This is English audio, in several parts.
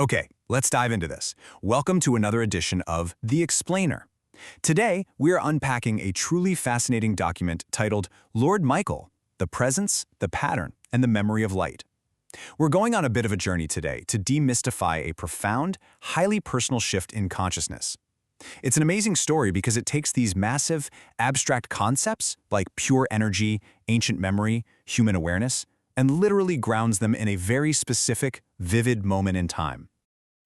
Okay, let's dive into this. Welcome to another edition of The Explainer. Today, we are unpacking a truly fascinating document titled Lord Michael, The Presence, the Pattern, and the Memory of Light. We're going on a bit of a journey today to demystify a profound, highly personal shift in consciousness. It's an amazing story because it takes these massive, abstract concepts like pure energy, ancient memory, human awareness, and literally grounds them in a very specific, vivid moment in time.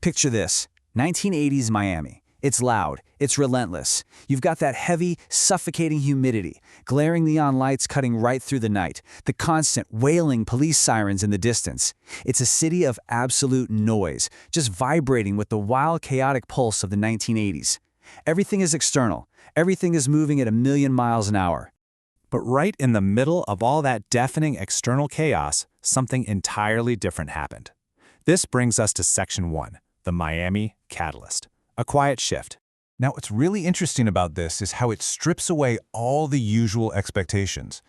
Picture this, 1980s Miami. It's loud, it's relentless. You've got that heavy, suffocating humidity, glaring neon lights cutting right through the night, the constant wailing police sirens in the distance. It's a city of absolute noise, just vibrating with the wild, chaotic pulse of the 1980s. Everything is external. Everything is moving at 1,000,000 miles an hour. But right in the middle of all that deafening external chaos, something entirely different happened. This brings us to Section 1, the Miami Catalyst, a quiet shift. Now, what's really interesting about this is how it strips away all the usual expectations.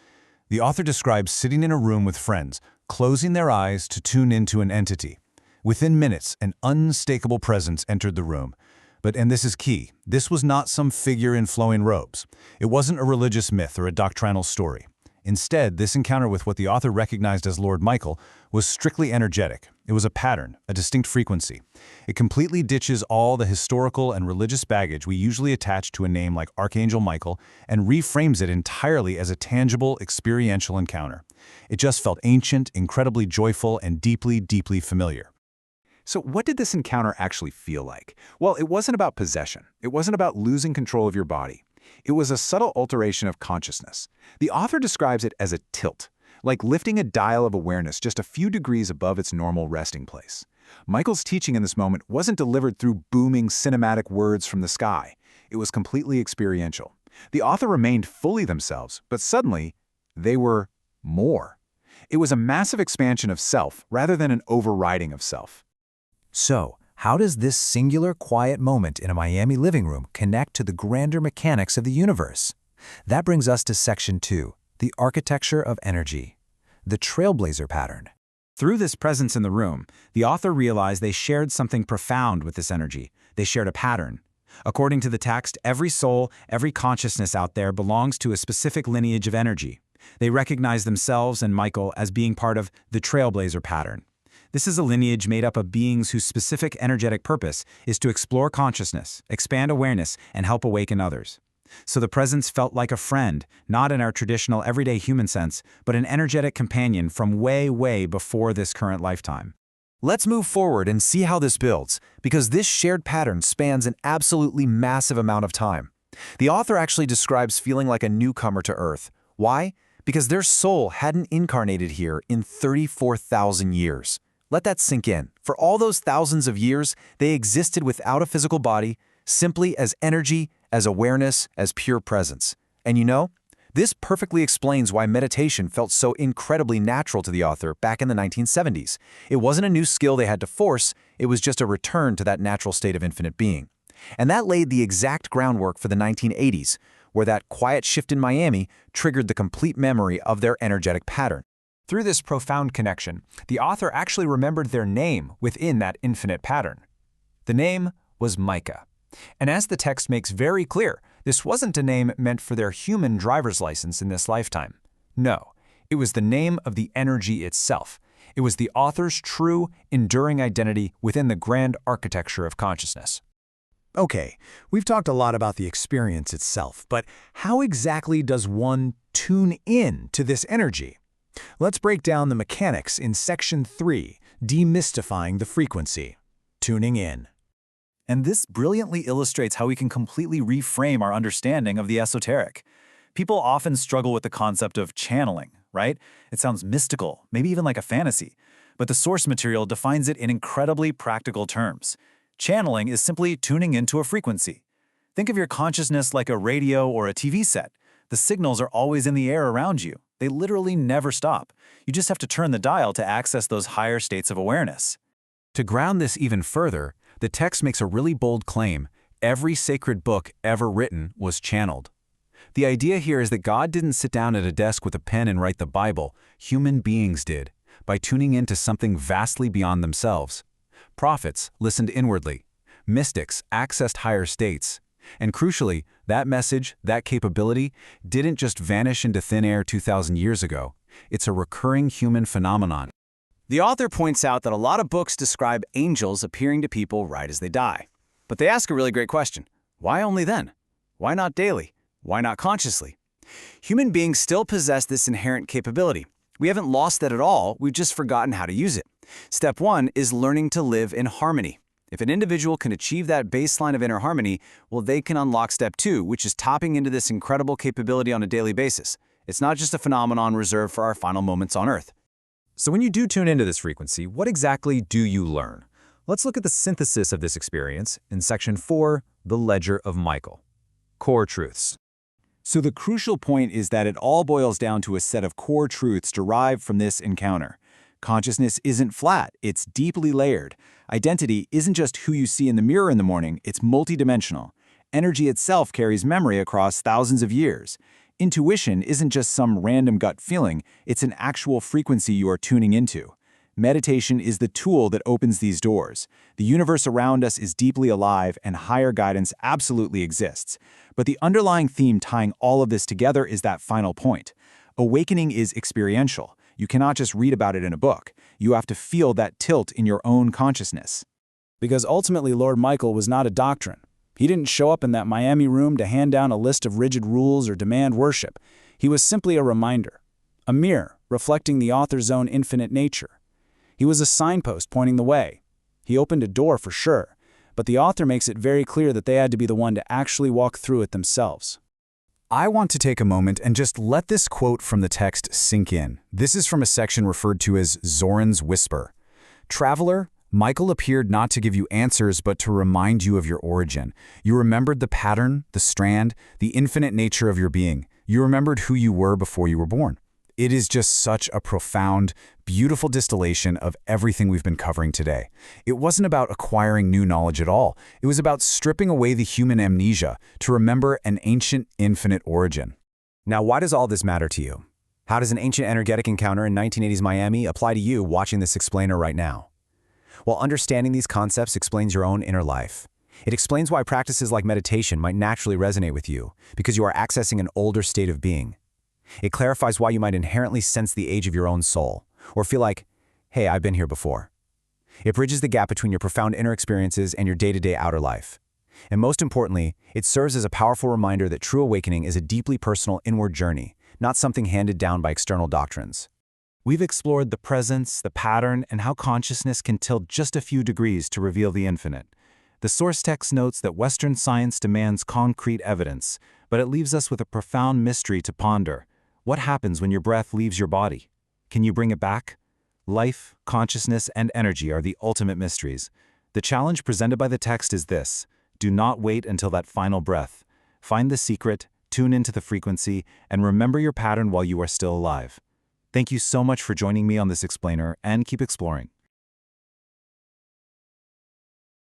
The author describes sitting in a room with friends, closing their eyes to tune into an entity. Within minutes, an unmistakable presence entered the room. And this is key, this was not some figure in flowing robes. It wasn't a religious myth or a doctrinal story. Instead, this encounter with what the author recognized as Lord Michael was strictly energetic. It was a pattern, a distinct frequency. It completely ditches all the historical and religious baggage we usually attach to a name like Archangel Michael and reframes it entirely as a tangible, experiential encounter. It just felt ancient, incredibly joyful, and deeply, deeply familiar. So what did this encounter actually feel like? Well, it wasn't about possession. It wasn't about losing control of your body. It was a subtle alteration of consciousness. The author describes it as a tilt, like lifting a dial of awareness just a few degrees above its normal resting place. Michael's teaching in this moment wasn't delivered through booming cinematic words from the sky. It was completely experiential. The author remained fully themselves, but suddenly, they were more. It was a massive expansion of self rather than an overriding of self. So, how does this singular quiet moment in a Miami living room connect to the grander mechanics of the universe? That brings us to Section 2, the architecture of energy, the trailblazer pattern. Through this presence in the room, the author realized they shared something profound with this energy. They shared a pattern. According to the text, every soul, every consciousness out there belongs to a specific lineage of energy. They recognize themselves and Michael as being part of the trailblazer pattern. This is a lineage made up of beings whose specific energetic purpose is to explore consciousness, expand awareness, and help awaken others. So the presence felt like a friend, not in our traditional everyday human sense, but an energetic companion from way, way before this current lifetime. Let's move forward and see how this builds, because this shared pattern spans an absolutely massive amount of time. The author actually describes feeling like a newcomer to Earth. Why? Because their soul hadn't incarnated here in 34,000 years. Let that sink in. For all those thousands of years, they existed without a physical body, simply as energy, as awareness, as pure presence. And you know, this perfectly explains why meditation felt so incredibly natural to the author back in the 1970s. It wasn't a new skill they had to force, it was just a return to that natural state of infinite being. And that laid the exact groundwork for the 1980s, where that quiet shift in Miami triggered the complete memory of their energetic pattern. Through this profound connection, the author actually remembered their name within that infinite pattern. The name was Micah. And as the text makes very clear, this wasn't a name meant for their human driver's license in this lifetime. No, it was the name of the energy itself. It was the author's true, enduring identity within the grand architecture of consciousness. Okay, we've talked a lot about the experience itself, but how exactly does one tune in to this energy? Let's break down the mechanics in Section 3, Demystifying the Frequency, Tuning In. And this brilliantly illustrates how we can completely reframe our understanding of the esoteric. People often struggle with the concept of channeling, right? It sounds mystical, maybe even like a fantasy, but the source material defines it in incredibly practical terms. Channeling is simply tuning into a frequency. Think of your consciousness like a radio or a TV set. The signals are always in the air around you. They literally never stop. You just have to turn the dial to access those higher states of awareness. To ground this even further, the text makes a really bold claim. Every sacred book ever written was channeled. The idea here is that God didn't sit down at a desk with a pen and write the Bible. Human beings did, by tuning into something vastly beyond themselves. Prophets listened inwardly. Mystics accessed higher states. And crucially, that message, that capability, didn't just vanish into thin air 2,000 years ago. It's a recurring human phenomenon. The author points out that a lot of books describe angels appearing to people right as they die. But they ask a really great question. Why only then? Why not daily? Why not consciously? Human beings still possess this inherent capability. We haven't lost that at all, we've just forgotten how to use it. Step 1 is learning to live in harmony. If an individual can achieve that baseline of inner harmony, well, they can unlock step 2, which is tapping into this incredible capability on a daily basis. It's not just a phenomenon reserved for our final moments on Earth. So when you do tune into this frequency, what exactly do you learn? Let's look at the synthesis of this experience in Section 4, The Ledger of Michael. Core Truths. So the crucial point is that it all boils down to a set of core truths derived from this encounter. Consciousness isn't flat, it's deeply layered. Identity isn't just who you see in the mirror in the morning, it's multidimensional. Energy itself carries memory across thousands of years. Intuition isn't just some random gut feeling, it's an actual frequency you are tuning into. Meditation is the tool that opens these doors. The universe around us is deeply alive and higher guidance absolutely exists. But the underlying theme tying all of this together is that final point. Awakening is experiential. You cannot just read about it in a book. You have to feel that tilt in your own consciousness. Because ultimately Lord Michael was not a doctrine. He didn't show up in that Miami room to hand down a list of rigid rules or demand worship. He was simply a reminder, a mirror reflecting the author's own infinite nature. He was a signpost pointing the way. He opened a door for sure, but the author makes it very clear that they had to be the one to actually walk through it themselves. I want to take a moment and just let this quote from the text sink in. This is from a section referred to as Zoran's Whisper. Traveler, Michael appeared not to give you answers but to remind you of your origin. You remembered the pattern, the strand, the infinite nature of your being. You remembered who you were before you were born. It is just such a profound, beautiful distillation of everything we've been covering today. It wasn't about acquiring new knowledge at all. It was about stripping away the human amnesia to remember an ancient, infinite origin. Now, why does all this matter to you? How does an ancient energetic encounter in 1980s Miami apply to you watching this explainer right now? Well, understanding these concepts explains your own inner life. It explains why practices like meditation might naturally resonate with you, because you are accessing an older state of being. It clarifies why you might inherently sense the age of your own soul, or feel like, hey, I've been here before. It bridges the gap between your profound inner experiences and your day-to-day outer life. And most importantly, it serves as a powerful reminder that true awakening is a deeply personal inward journey, not something handed down by external doctrines. We've explored the presence, the pattern, and how consciousness can tilt just a few degrees to reveal the infinite. The source text notes that Western science demands concrete evidence, but it leaves us with a profound mystery to ponder. What happens when your breath leaves your body? Can you bring it back? Life, consciousness, and energy are the ultimate mysteries. The challenge presented by the text is this: do not wait until that final breath. Find the secret, tune into the frequency, and remember your pattern while you are still alive. Thank you so much for joining me on this explainer, and keep exploring.